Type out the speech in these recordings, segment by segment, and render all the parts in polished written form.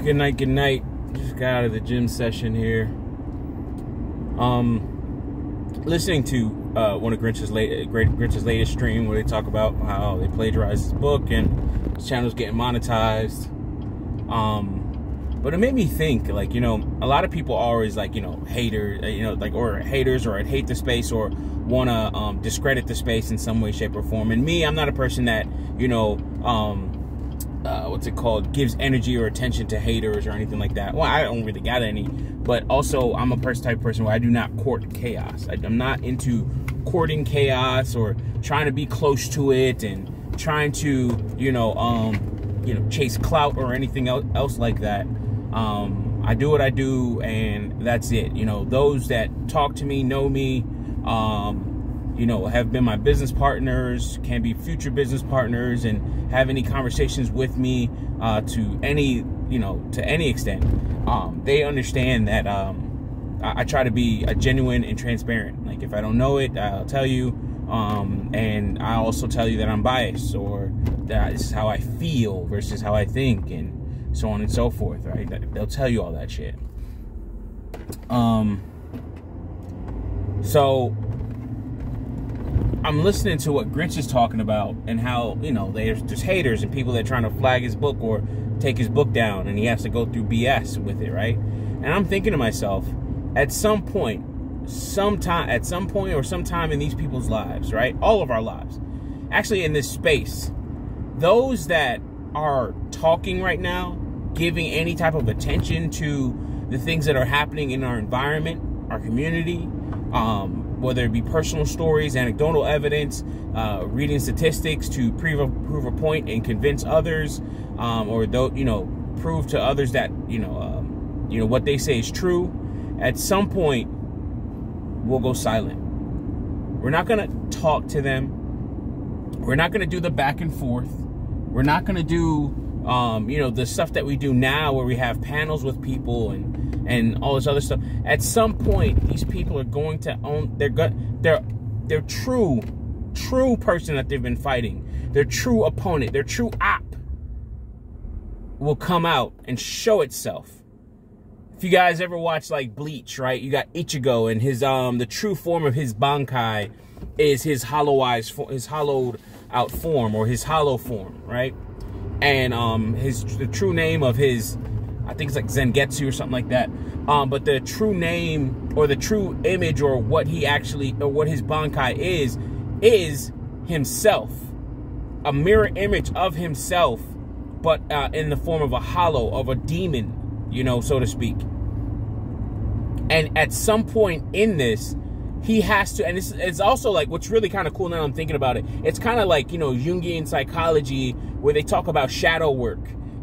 Good night, good night. Just got out of the gym session here. Listening to one of Grinch's latest stream where they talk about how they plagiarized his book and his channel's getting monetized. But it made me think, like, you know, a lot of people are always like, you know, haters, you know, like, or haters, or I'd hate the space, or want to discredit the space in some way, shape, or form. And me, I'm not a person that, you know, what's it called, gives energy or attention to haters or anything like that. Well, I don't really got any, but also I'm a type of person where I do not court chaos. I'm not into courting chaos or trying to be close to it and trying to, you know, chase clout or anything else like that. I do what I do, and that's it. You know, those that talk to me, know me, you know, have been my business partners, can be future business partners, and have any conversations with me to any, you know, to any extent. They understand that I try to be genuine and transparent. Like, if I don't know it, I'll tell you, and I also tell you that I'm biased, or that this is how I feel versus how I think, and so on and so forth, right? They'll tell you all that shit. So I'm listening to what Grinch is talking about, and how, you know, there's just haters and people that are trying to flag his book or take his book down, and he has to go through BS with it, right? And I'm thinking to myself, at some point or sometime in these people's lives, right? All of our lives, actually, in this space, those that are talking right now, giving any type of attention to the things that are happening in our environment, our community, whether it be personal stories, anecdotal evidence, reading statistics to prove a point and convince others, or you know, prove to others that you know what they say is true. At some point, we'll go silent. We're not gonna talk to them. We're not gonna do the back and forth. We're not gonna do you know, the stuff that we do now, where we have panels with people and all this other stuff. At some point, these people are going to own their true person that they've been fighting, their true opponent, their true op will come out and show itself. If you guys ever watch like Bleach, right? You got Ichigo, and his the true form of his Bankai is his hollowed out form, or his hollow form, right? And the true name of his, I think it's like Zangetsu or something like that. But the true name, or the true image, or what he actually, or what his Bankai is himself. A mirror image of himself, but in the form of a hollow, of a demon, you know, so to speak. And at some point in this, he has to, and it's also like, what's really kind of cool now I'm thinking about it, it's kind of like, you know, Jungian psychology, where they talk about shadow work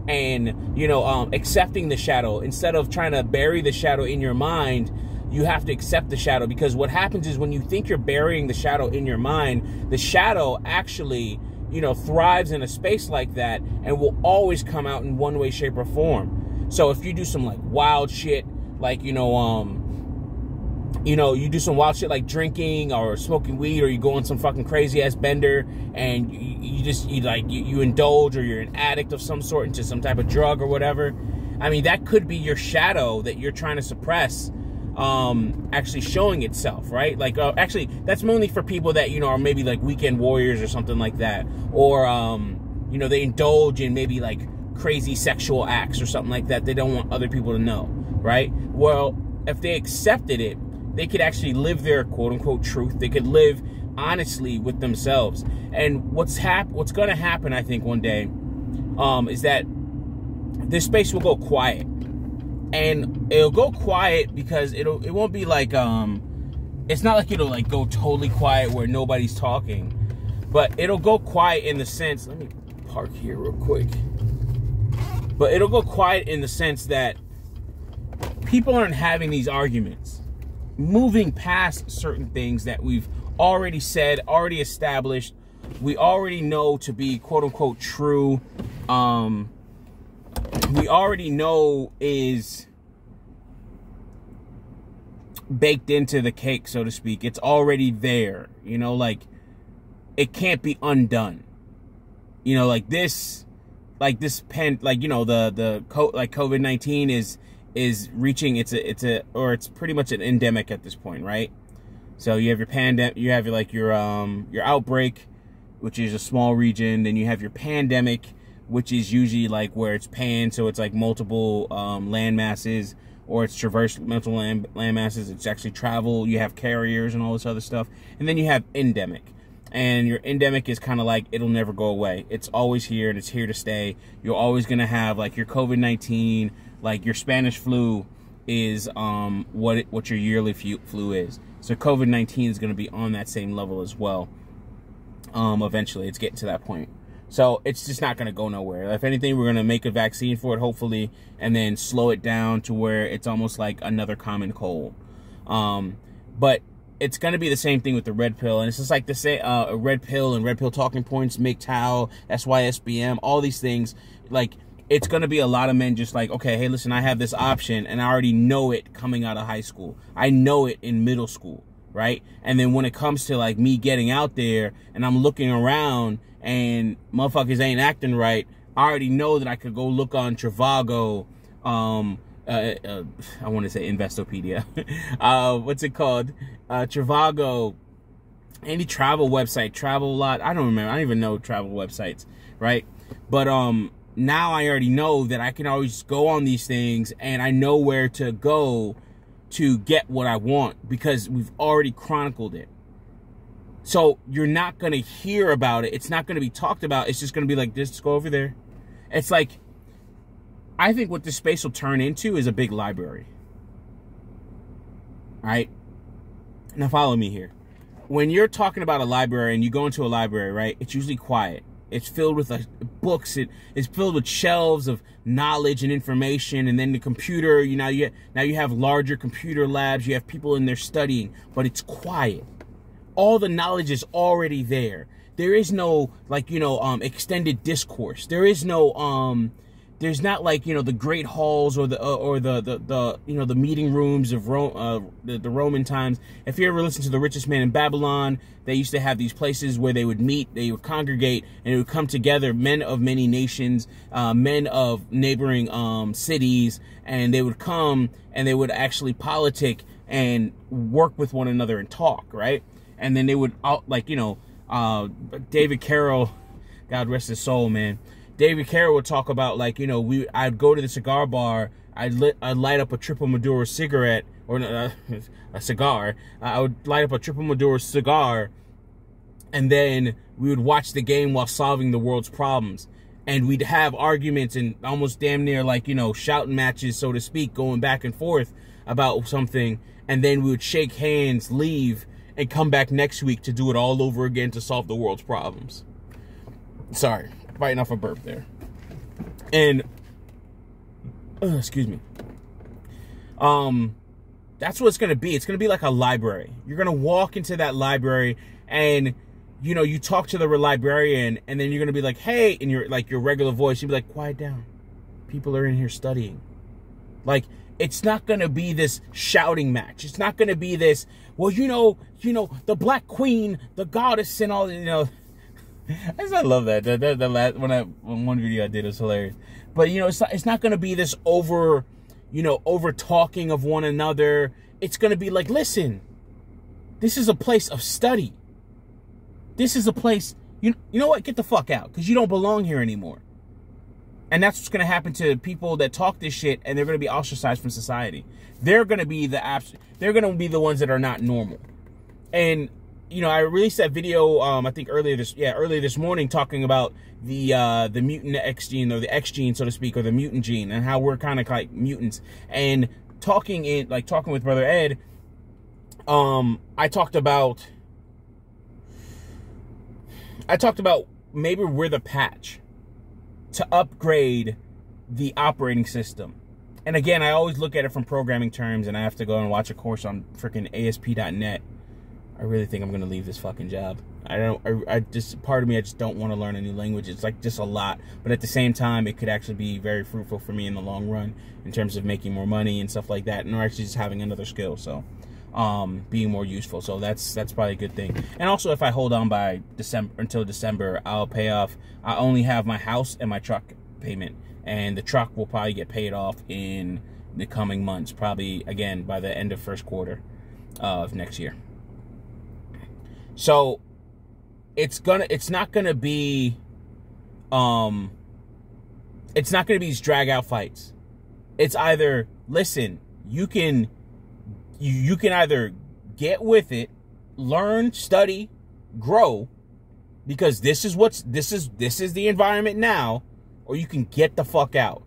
and, you know, accepting the shadow. Instead of trying to bury the shadow in your mind, you have to accept the shadow. Because what happens is, when you think you're burying the shadow in your mind, the shadow actually, you know, thrives in a space like that, and will always come out in one way, shape, or form. So if you do some like wild shit, like, you know, you do some wild shit like drinking or smoking weed, or you go on some fucking crazy ass bender, and you indulge, or you're an addict of some sort into some type of drug or whatever. I mean, that could be your shadow that you're trying to suppress, actually showing itself, right? Like, actually, that's mainly for people that, you know, are maybe like weekend warriors or something like that, or you know, they indulge in maybe like crazy sexual acts or something like that. They don't want other people to know, right? Well, if they accepted it, they could actually live their quote-unquote truth. They could live honestly with themselves. And what's going to happen, I think, one day, is that this space will go quiet. And it'll go quiet because it won't be like, it's not like it'll like go totally quiet where nobody's talking. But it'll go quiet in the sense, let me park here real quick. But it'll go quiet in the sense that people aren't having these arguments, moving past certain things that we've already said, already established, we already know to be quote-unquote true, we already know is baked into the cake, so to speak. It's already there, you know, like, it can't be undone. You know, like this, like this like, you know, like COVID-19 is reaching or it's pretty much an endemic at this point, right? So you have your pandemic, you have like your outbreak, which is a small region. Then you have your pandemic, which is usually like where it's so it's like multiple land masses, or it's traversed multiple land masses. It's actually travel. You have carriers and all this other stuff. And then you have endemic. And your endemic is kind of like, it'll never go away. It's always here, and it's here to stay. You're always going to have like your COVID-19, like your Spanish flu is what your yearly flu is. So COVID-19 is going to be on that same level as well. Eventually, it's getting to that point. So it's just not going to go nowhere. If anything, we're going to make a vaccine for it, hopefully, and then slow it down to where it's almost like another common cold. But it's going to be the same thing with the red pill. And it's just like the same, red pill and red pill talking points, MGTOW, SYSBM, all these things. Like, it's going to be a lot of men just like, okay, hey, listen, I have this option, and I already know it coming out of high school. I know it in middle school, right? And then when it comes to like me getting out there and I'm looking around and motherfuckers ain't acting right, I already know that I could go look on Trivago, I want to say Investopedia. What's it called? Trivago, any travel website, Travelot. I don't remember. I don't even know travel websites, right? But now I already know that I can always go on these things, and I know where to go to get what I want because we've already chronicled it. So you're not going to hear about it. It's not going to be talked about. It's just going to be like, just go over there. It's like, I think what this space will turn into is a big library. All right? Now follow me here. When you're talking about a library and you go into a library, right, it's usually quiet. It's filled with books. It's filled with shelves of knowledge and information. And then the computer, now you have larger computer labs. You have people in there studying, but it's quiet. All the knowledge is already there. There is no, like, extended discourse. There is no, there's not like, the great halls or the meeting rooms of the Roman times. If you ever listen to The Richest Man in Babylon, they used to have these places where they would meet, they would congregate, and it would come together, men of many nations, men of neighboring cities, and they would come and they would actually politic and work with one another and talk, right? And then they would, David Carroll, God rest his soul, man. David Carroll would talk about, like, I'd go to the cigar bar, I'd light up a Triple Maduro cigarette, or a cigar. I would light up a Triple Maduro cigar, and then we would watch the game while solving the world's problems. And we'd have arguments and almost damn near like, shouting matches, so to speak, going back and forth about something. And then we would shake hands, leave, and come back next week to do it all over again to solve the world's problems. Sorry, biting off a burp there. And, excuse me. That's what it's going to be. It's going to be like a library. You're going to walk into that library and, you talk to the librarian, and then you're going to be like, hey, in your regular voice, you'll be like, quiet down. People are in here studying. Like, it's not going to be this shouting match. It's not going to be this, well, the Black Queen, the goddess, and all, I love that. The last one video I did was hilarious. But it's not going to be this over talking of one another. It's going to be like, listen, this is a place of study. This is a place, you know what? Get the fuck out, because you don't belong here anymore. And that's what's going to happen to people that talk this shit, and they're going to be ostracized from society. They're going to be they're going to be the ones that are not normal. And I released that video, I think earlier this morning, talking about the mutant X gene, or the X gene, so to speak, or the mutant gene, and how we're kind of like mutants. And talking with Brother Ed, I talked about maybe we're the patch to upgrade the operating system. And again, I always look at it from programming terms, and I have to go and watch a course on freaking ASP.NET. I really think I'm going to leave this fucking job. Part of me, I just don't want to learn a new language. It's like just a lot. But at the same time, it could actually be very fruitful for me in the long run in terms of making more money and stuff like that. And or actually just having another skill. So, being more useful. So that's probably a good thing. And also, if I hold on by until December, I'll pay off. I only have my house and my truck payment, and the truck will probably get paid off in the coming months, probably again by the end of first quarter of next year. So it's not gonna be these drag out fights. It's either, listen, you can either get with it, learn, study, grow, because this is the environment now, or you can get the fuck out.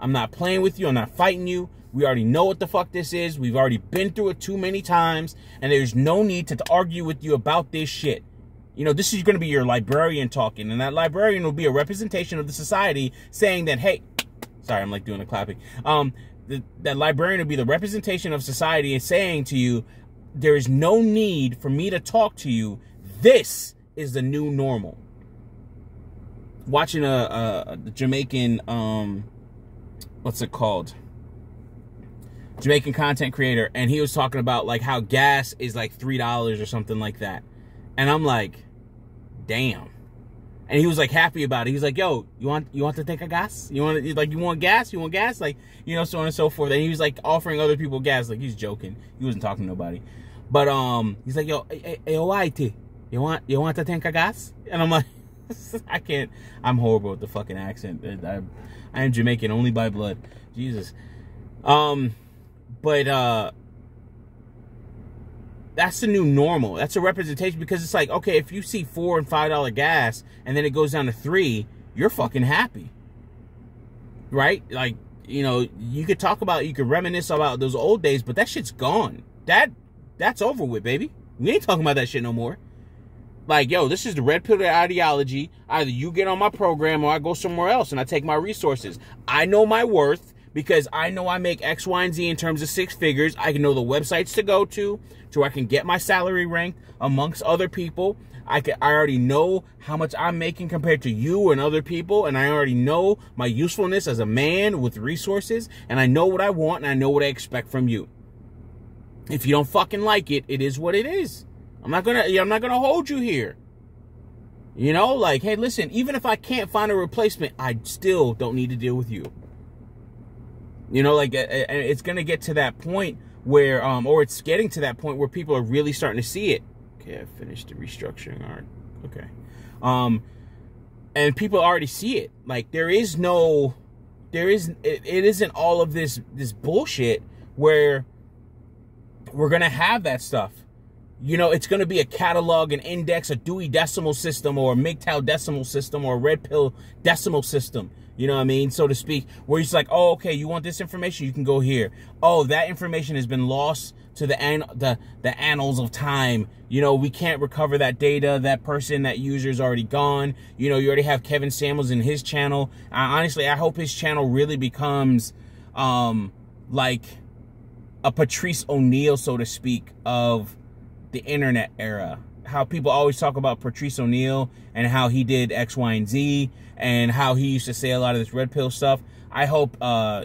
I'm not playing with you. I'm not fighting you. We already know what the fuck this is. We've already been through it too many times, and there's no need to argue with you about this shit. You know, this is going to be your librarian talking, and that librarian will be a representation of the society saying that, hey, sorry, I'm like doing the clapping. That librarian will be the representation of society and saying to you, there is no need for me to talk to you. This is the new normal. Watching a Jamaican, what's it called? Jamaican content creator, and he was talking about like how gas is like $3 or something like that. And I'm like, damn. And he was like happy about it. He was like, yo, you want to take a gas? You want gas? You want gas? Like, you know, so on and so forth. And he was like offering other people gas. Like, he's joking. He wasn't talking to nobody. But he's like, yo, hey, white, you want to take a gas? And I'm like, I can't. I'm horrible with the fucking accent. I am Jamaican only by blood. Jesus. But that's the new normal. That's a representation, because it's like, okay, if you see $4 and $5 gas and then it goes down to $3, you're fucking happy, right? Like, you know, you could reminisce about those old days, but that shit's gone. That's over with, baby. We ain't talking about that shit no more. Like, yo, this is the red pill ideology. Either you get on my program or I go somewhere else and I take my resources. I know my worth, because I know I make X, Y, and Z in terms of 6 figures. I can know the websites to go to where I can get my salary ranked amongst other people. I already know how much I'm making compared to you and other people, and I already know my usefulness as a man with resources, and I know what I want, and I know what I expect from you. If you don't fucking like it, it is what it is. I'm not gonna hold you here. You know, like, hey, listen, even if I can't find a replacement, I still don't need to deal with you. You know, like, it's going to get to that point where, or it's getting to that point where people are really starting to see it. Okay, I finished the restructuring. All right. Okay. And people already see it. Like, it isn't all of this bullshit where we're going to have that stuff. You know, it's going to be a catalog, an index, a Dewey Decimal System, or a MGTOW Decimal System, or a Red Pill Decimal System. You know what I mean? So to speak, where it's like, oh, okay, you want this information? You can go here. Oh, that information has been lost to the annals of time. You know, we can't recover that data. That person, that user is already gone. You know, you already have Kevin Samuels in his channel. Honestly, I hope his channel really becomes like a Patrice O'Neal, so to speak, of the internet era. How people always talk about Patrice O'Neal and how he did X, Y, and Z, and how he used to say a lot of this red pill stuff. I hope,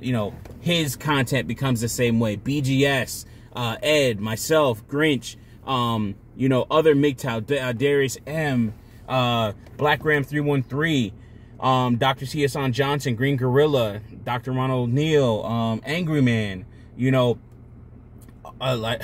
you know, his content becomes the same way. BGS, Ed, myself, Grinch, you know, other MGTOW, Darius M, Black Ram 313, Dr. T.S.on Johnson, Green Gorilla, Dr. Ronald Neal, Angry Man, you know, like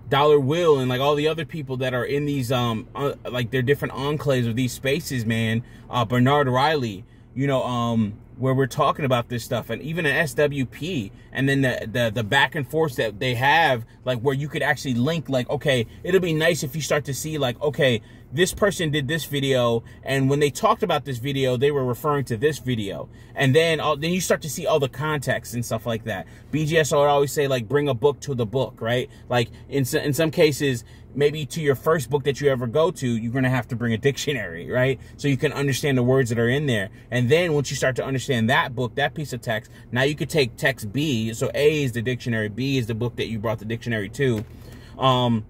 Dollar Will, and like all the other people that are in these like their different enclaves of these spaces, man. Bernard Riley, you know, where we're talking about this stuff, and even an SWP, and then the back and forth that they have, like where you could actually link, like, okay, it'll be nice if you start to see, like, okay, this person did this video, and when they talked about this video, they were referring to this video, and then you start to see all the context and stuff like that. BGS would always say, like, bring a book to the book, right? Like in some cases, maybe to your first book that you ever go to, you're going to have to bring a dictionary, right? So you can understand the words that are in there. And then once you start to understand that book, that piece of text, now you could take text B. So A is the dictionary, B is the book that you brought the dictionary to. And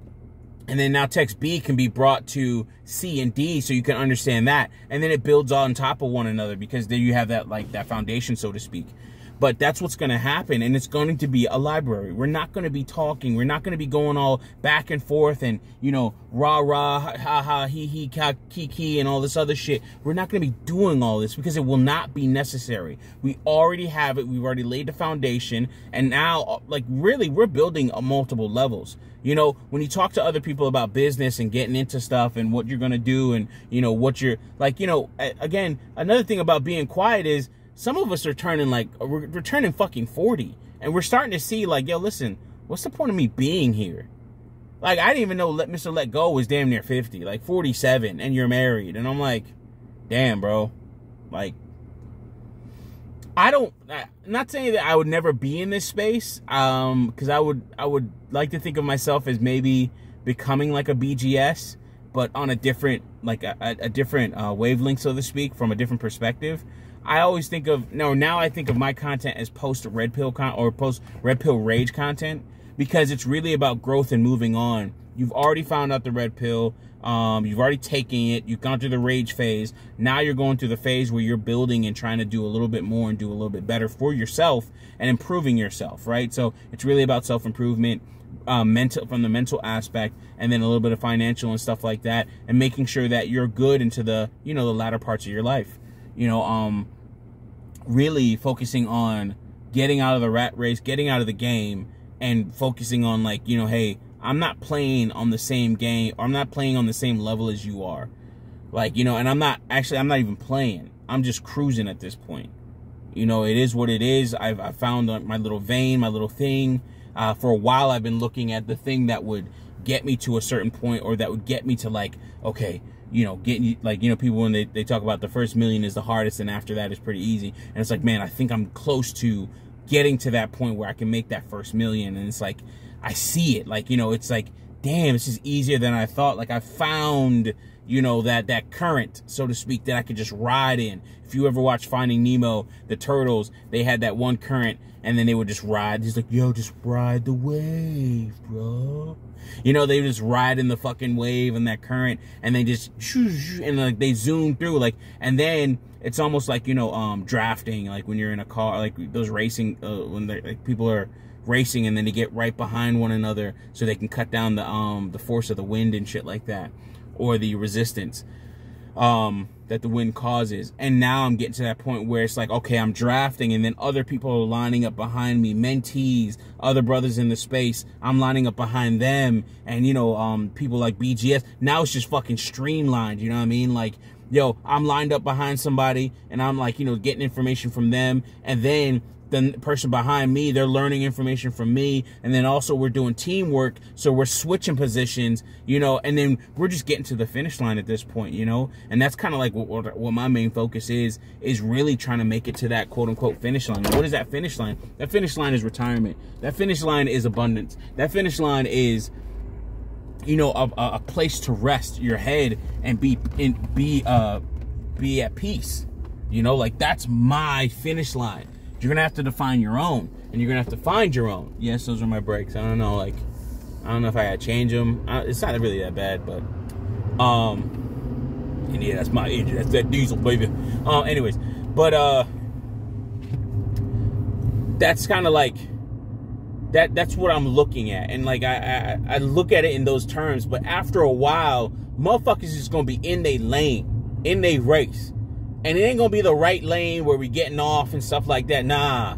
then now text B can be brought to C and D, so you can understand that. And then it builds on top of one another, because then you have that, like, that foundation, so to speak. But that's what's going to happen, and it's going to be a library. We're not going to be talking. We're not going to be going all back and forth and, you know, rah, rah, ha, ha, he, kiki, and all this other shit. We're not going to be doing all this because it will not be necessary. We already have it. We've already laid the foundation, and now, like, really, we're building multiple levels. You know, when you talk to other people about business and getting into stuff and what you're going to do and, you know, what you're, like, you know, again, another thing about being quiet is, some of us are turning we're turning fucking 40, and we're starting to see like, yo, listen, what's the point of me being here? Like, I didn't even know Mr. Let Go was damn near 50, like 47, and you're married. And I'm like, damn, bro. Like, I'm not saying that I would never be in this space, because I would like to think of myself as maybe becoming like a BGS, but on a different, like a different wavelength, so to speak, from a different perspective. I always think of, now I think of my content as post Red Pill or post Red Pill Rage content, because it's really about growth and moving on. You've already found out the Red Pill. You've already taken it. You've gone through the rage phase. Now you're going through the phase where you're building and trying to do a little bit more and do a little bit better for yourself and improving yourself, right? So it's really about self-improvement, from the mental aspect, and then a little bit of financial and stuff like that, and making sure that you're good into the, you know, the latter parts of your life. You know, really focusing on getting out of the rat race, getting out of the game, and focusing on, like, you know, hey, I'm not playing on the same game, or I'm not playing on the same level as you are. Like, you know, and I'm not even playing. I'm just cruising at this point. You know, it is what it is. I've found my little vein, my little thing. For a while, I've been looking at the thing that would get me to a certain point, or that would get me to, like, okay, you know, getting, like, you know, people when they talk about the first million is the hardest, and after that is pretty easy. And it's like, man, I think I'm close to getting to that point where I can make that first million. And it's like, I see it, like, you know, it's like, damn, this is easier than I thought. Like, I found, you know, that current, so to speak, that I could just ride in. If you ever watch Finding Nemo, the turtles, they had that one current, and then they would just ride. He's like, yo, just ride the wave, bro. You know, they just ride in the fucking wave and that current, and they just, and like they zoom through, like, and then it's almost like, you know, drafting, like when you're in a car, like those racing, when like people are racing and then they get right behind one another so they can cut down the force of the wind and shit like that, or the resistance that the wind causes. And now I'm getting to that point where it's like, okay, I'm drafting, and then other people are lining up behind me, mentees, other brothers in the space, I'm lining up behind them, and, you know, people like BGS. Now it's just fucking streamlined, you know what I mean? Like, yo, I'm lined up behind somebody, and I'm like, you know, getting information from them, and then the person behind me, they're learning information from me, and then also we're doing teamwork, so we're switching positions, you know, and then we're just getting to the finish line at this point, you know. And that's kind of like what my main focus is really trying to make it to that quote-unquote finish line. And what is that finish line? That finish line is retirement. That finish line is abundance. That finish line is, you know, a place to rest your head and be at peace, you know. Like, that's my finish line. You're gonna have to define your own, and you're gonna have to find your own. Yes, those are my brakes. I don't know, like, I don't know if I gotta change them. It's not really that bad, but and yeah, that's my engine. That's that diesel, baby. Anyways, but that's kind of like that's what I'm looking at, and like I look at it in those terms. But after a while, motherfuckers is just gonna be in their lane, in their race. And it ain't gonna be the right lane where we getting off and stuff like that. Nah,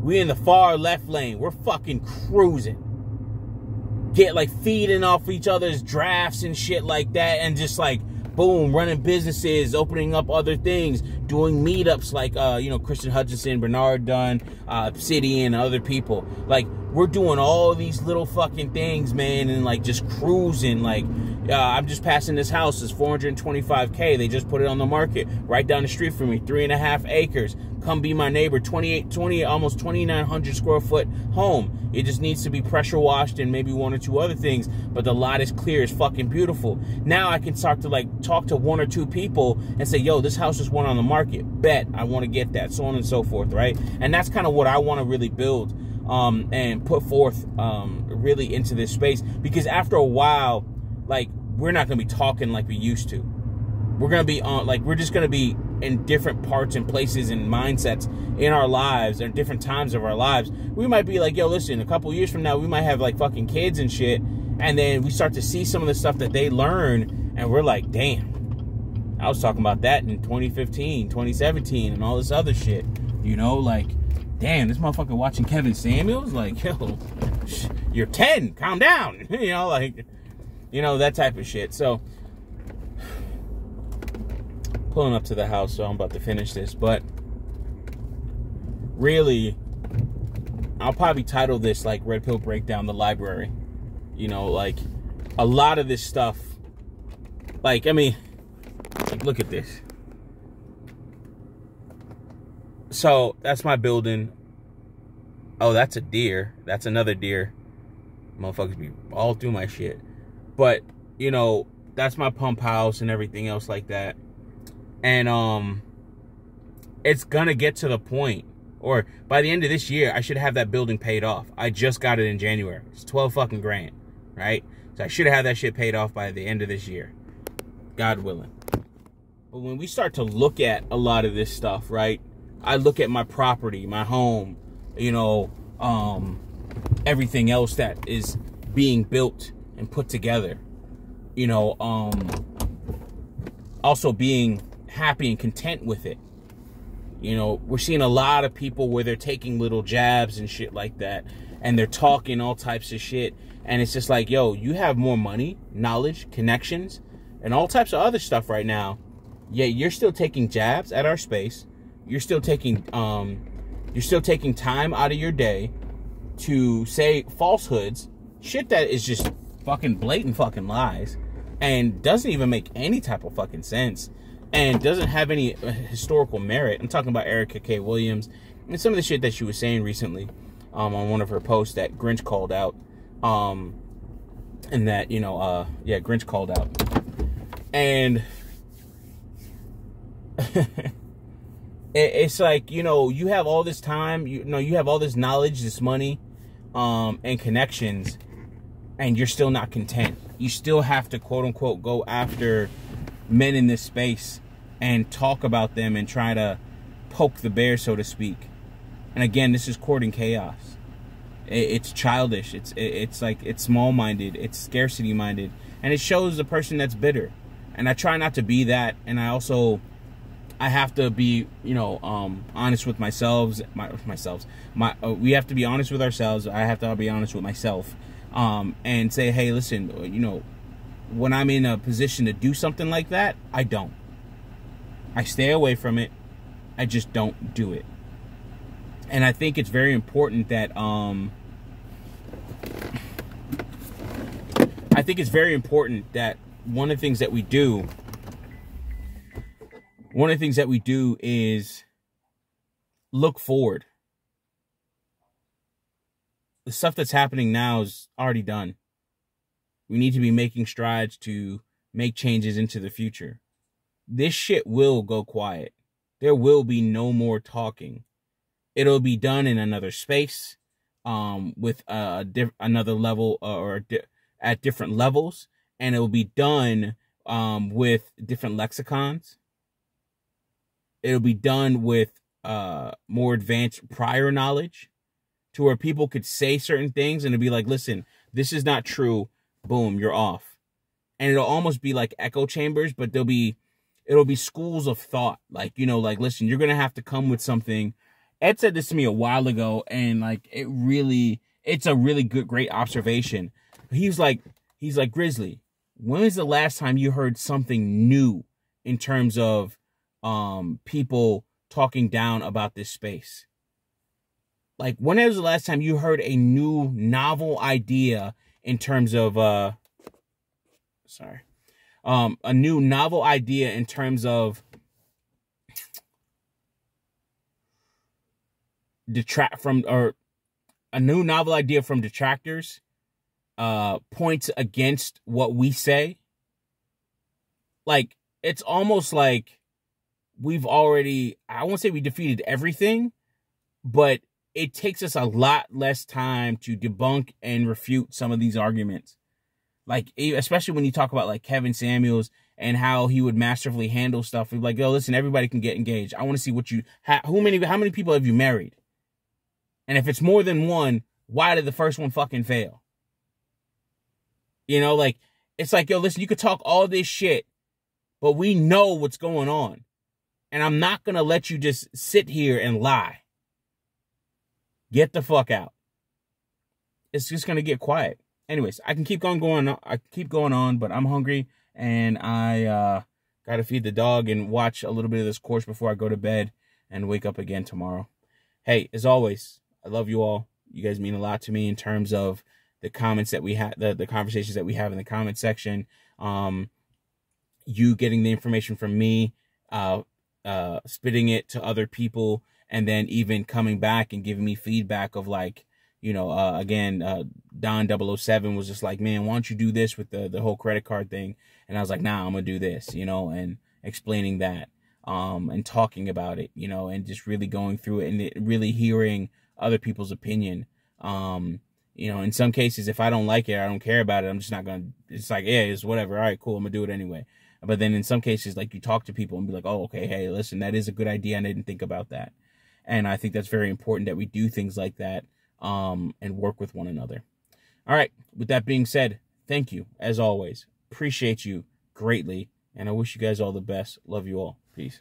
we in the far left lane. We're fucking cruising. Get like feeding off each other's drafts and shit like that, and just like boom, running businesses, opening up other things, doing meetups like you know, Christian Hutchinson, Bernard Dunn, Obsidian, and other people. Like, we're doing all these little fucking things, man, and like just cruising. Like, I'm just passing this house. It's $425K. They just put it on the market right down the street from me. 3.5 acres. Come be my neighbor. 20, almost 2,900 square foot home. It just needs to be pressure washed and maybe one or two other things, but the lot is clear. It's fucking beautiful. Now I can start to talk to one or two people and say, yo, this house just went on the market. Bet I want to get that, so on and so forth, right? And that's kind of what I want to really build and put forth really into this space, because after a while, like, we're not going to be talking like we used to. We're going to be on, like, we're just going to be in different parts and places and mindsets in our lives at different times of our lives. We might be like, yo, listen, a couple years from now, we might have like fucking kids and shit. And then we start to see some of the stuff that they learn. And we're like, damn, I was talking about that in 2015, 2017 and all this other shit. You know, like, damn, this motherfucker watching Kevin Samuels? Like, yo, you're 10, calm down. You know, like, you know, that type of shit. So, pulling up to the house, so I'm about to finish this. But, really, I'll probably title this, like, Red Pill Breakdown, the library. You know, like, a lot of this stuff, like, I mean, like, look at this. So, that's my building. Oh, that's a deer. That's another deer. Motherfuckers be all through my shit. But, you know, that's my pump house and everything else like that. And, it's gonna get to the point, or by the end of this year, I should have that building paid off. I just got it in January. It's 12 fucking grand, right? So I should have had that shit paid off by the end of this year. God willing. But when we start to look at a lot of this stuff, right? I look at my property, my home, you know, everything else that is being built and put together, you know, also being happy and content with it. You know, we're seeing a lot of people where they're taking little jabs and shit like that, and they're talking all types of shit, and it's just like, yo, you have more money, knowledge, connections, and all types of other stuff right now, yet you're still taking jabs at our space. You're still taking time out of your day to say falsehoods, shit that is just fucking blatant fucking lies, and doesn't even make any type of fucking sense, and doesn't have any historical merit. I'm talking about Erica K. Williams and some of the shit that she was saying recently on one of her posts that Grinch called out, and that, you know, yeah, Grinch called out, and it's like, you know, you have all this time, you know, you have all this knowledge, this money, and connections, and you're still not content. You still have to, quote unquote, go after men in this space and talk about them and try to poke the bear, so to speak. And again, this is courting chaos. It's childish. It's like, it's small-minded. It's scarcity-minded. And it shows the person that's bitter. And I try not to be that. And I also, I have to be, you know, honest with myself. We have to be honest with ourselves. I have to be honest with myself. And say, hey, listen, you know, when I'm in a position to do something like that, I don't. I stay away from it. I just don't do it. And I think it's very important that, I think it's very important that one of the things that we do is look forward. The stuff that's happening now is already done. We need to be making strides to make changes into the future. This shit will go quiet. There will be no more talking. It'll be done in another space, with another level, at different levels, and it will be done with different lexicons. It'll be done with more advanced prior knowledge, to where people could say certain things and it'd be like, listen, this is not true. Boom, you're off. And it'll almost be like echo chambers, but it'll be schools of thought. Like, you know, like, listen, you're going to have to come with something. Ed said this to me a while ago, and like, it's a really great observation. He's like, Grizzly, when was the last time you heard something new in terms of people talking down about this space? Like, when was the last time you heard a new novel idea in terms of, a new novel idea in terms of a new novel idea from detractors, points against what we say? Like, it's almost like we've already, I won't say we defeated everything, but it takes us a lot less time to debunk and refute some of these arguments. Like, especially when you talk about like Kevin Samuels and how he would masterfully handle stuff. He'd be like, yo, listen, everybody can get engaged. I want to see what you, how many people have you married? And if it's more than one, why did the first one fucking fail? You know, like, it's like, yo, listen, you could talk all this shit, but we know what's going on. And I'm not going to let you just sit here and lie. Get the fuck out. It's just going to get quiet. Anyways, I can keep going on, but I'm hungry, and I got to feed the dog and watch a little bit of this course before I go to bed and wake up again tomorrow. Hey, as always, I love you all. You guys mean a lot to me in terms of the comments that we have, the conversations that we have in the comment section. You getting the information from me, spitting it to other people, and then even coming back and giving me feedback of like, you know, again, Don 007 was just like, man, why don't you do this with the whole credit card thing? And I was like, nah, I'm gonna do this, you know, and explaining that, and talking about it, you know, and just really going through it and really hearing other people's opinion. You know, in some cases, if I don't like it, I don't care about it, I'm just not gonna, it's like, yeah, it's whatever. All right, cool, I'm gonna do it anyway. But then in some cases, like, you talk to people and be like, oh, okay, hey, listen, that is a good idea, and I didn't think about that. And I think that's very important that we do things like that, and work with one another. All right, with that being said, thank you, as always. Appreciate you greatly, and I wish you guys all the best. Love you all. Peace.